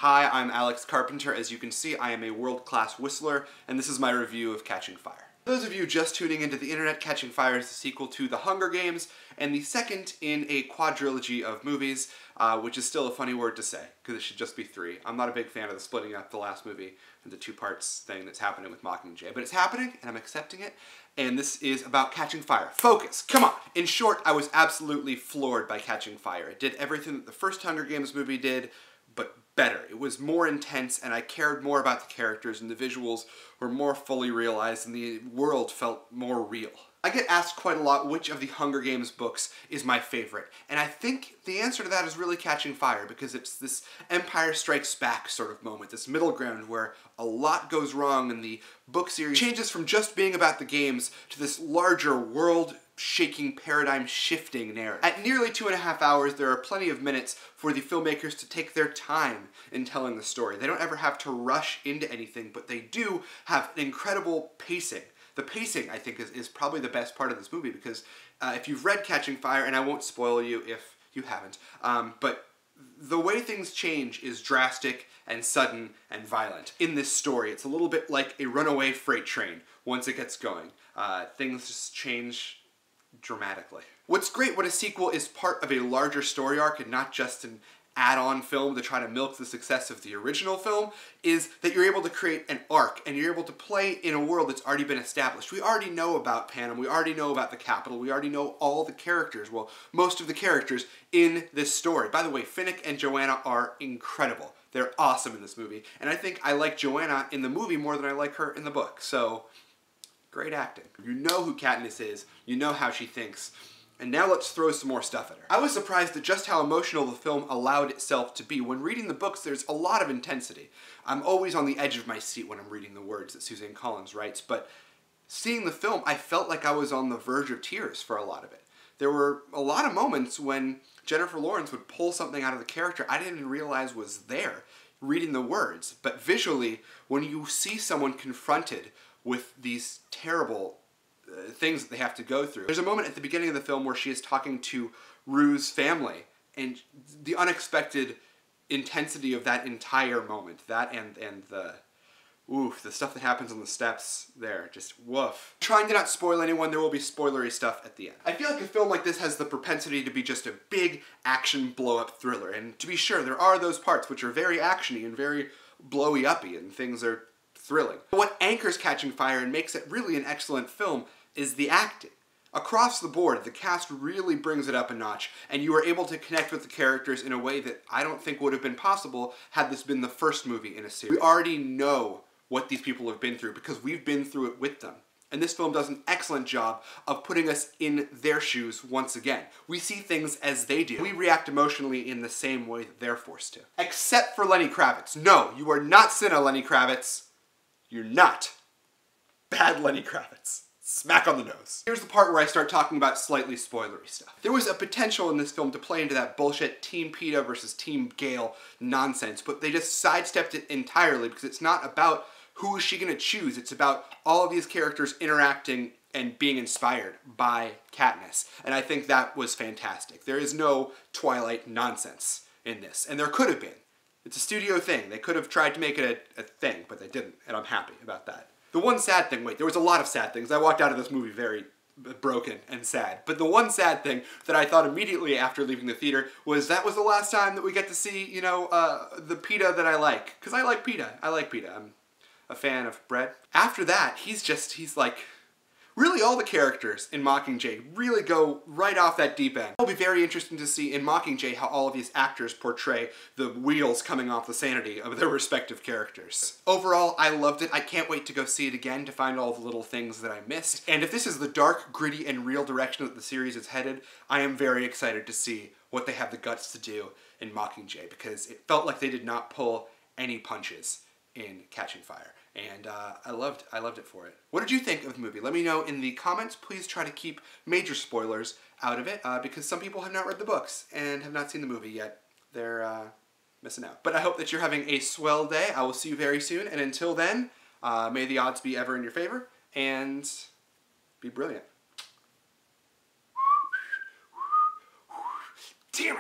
Hi, I'm Alex Carpenter. As you can see, I am a world-class whistler, and this is my review of Catching Fire. For those of you just tuning into the internet, Catching Fire is the sequel to The Hunger Games, and the second in a quadrilogy of movies, which is still a funny word to say, because it should just be three. I'm not a big fan of the splitting up the last movie into two parts thing that's happening with Mockingjay, but it's happening, and I'm accepting it, and this is about Catching Fire. Focus! Come on! In short, I was absolutely floored by Catching Fire. It did everything that the first Hunger Games movie did, but better. It was more intense, and I cared more about the characters, and the visuals were more fully realized, and the world felt more real. I get asked quite a lot which of the Hunger Games books is my favorite, and I think the answer to that is really Catching Fire, because it's this Empire Strikes Back sort of moment, this middle ground where a lot goes wrong, and the book series changes from just being about the games to this larger world-shaking, paradigm-shifting narrative. At nearly 2.5 hours, there are plenty of minutes for the filmmakers to take their time in telling the story. They don't ever have to rush into anything, but they do have an incredible pacing. The pacing, I think, is probably the best part of this movie, because if you've read Catching Fire, and I won't spoil you if you haven't, but the way things change is drastic and sudden and violent. In this story, it's a little bit like a runaway freight train once it gets going. Things just change dramatically. What's great when a sequel is part of a larger story arc and not just an add-on film to try to milk the success of the original film is that you're able to create an arc and you're able to play in a world that's already been established. We already know about Panem, we already know about the Capitol, we already know all the characters, well, most of the characters in this story. By the way, Finnick and Joanna are incredible. They're awesome in this movie, and I think I like Joanna in the movie more than I like her in the book, so great acting. You know who Katniss is, you know how she thinks, and now let's throw some more stuff at her. I was surprised at just how emotional the film allowed itself to be. When reading the books, there's a lot of intensity. I'm always on the edge of my seat when I'm reading the words that Suzanne Collins writes, but seeing the film, I felt like I was on the verge of tears for a lot of it. There were a lot of moments when Jennifer Lawrence would pull something out of the character I didn't even realize was there, reading the words. But visually, when you see someone confronted with these terrible things that they have to go through. There's a moment at the beginning of the film where she is talking to Rue's family, and the unexpected intensity of that entire moment, that and the stuff that happens on the steps there, just woof. Trying to not spoil anyone, there will be spoilery stuff at the end. I feel like a film like this has the propensity to be just a big action blow-up thriller, and to be sure, there are those parts which are very actiony and very blowy-uppy, and things are thrilling. What anchors Catching Fire and makes it really an excellent film is the acting. Across the board, the cast really brings it up a notch, and you are able to connect with the characters in a way that I don't think would have been possible had this been the first movie in a series. We already know what these people have been through because we've been through it with them. And this film does an excellent job of putting us in their shoes once again. We see things as they do. We react emotionally in the same way that they're forced to. Except for Lenny Kravitz. No, you are not Cinna, Lenny Kravitz. You're not. Bad Lenny Kravitz. Smack on the nose. Here's the part where I start talking about slightly spoilery stuff. There was a potential in this film to play into that bullshit Team PETA versus Team Gale nonsense, but they just sidestepped it entirely because it's not about who is she gonna choose. It's about all of these characters interacting and being inspired by Katniss. And I think that was fantastic. There is no Twilight nonsense in this, and there could have been. It's a studio thing. They could have tried to make it a thing, but they didn't, and I'm happy about that. The one sad thing, wait, there was a lot of sad things. I walked out of this movie very broken and sad. But the one sad thing that I thought immediately after leaving the theater was that was the last time that we get to see, you know, the PETA that I like. Because I like PETA. I like PETA. I'm a fan of bread. After that, he's like, really all the characters in Mockingjay really go right off that deep end. It'll be very interesting to see in Mockingjay how all of these actors portray the wheels coming off the sanity of their respective characters. Overall, I loved it. I can't wait to go see it again to find all the little things that I missed. And if this is the dark, gritty, and real direction that the series is headed, I am very excited to see what they have the guts to do in Mockingjay, because it felt like they did not pull any punches in Catching Fire. And I loved it for it. What did you think of the movie? Let me know in the comments. Please try to keep major spoilers out of it, because some people have not read the books and have not seen the movie yet. They're missing out. But I hope that you're having a swell day. I will see you very soon, and until then, may the odds be ever in your favor, and be brilliant. Damn it!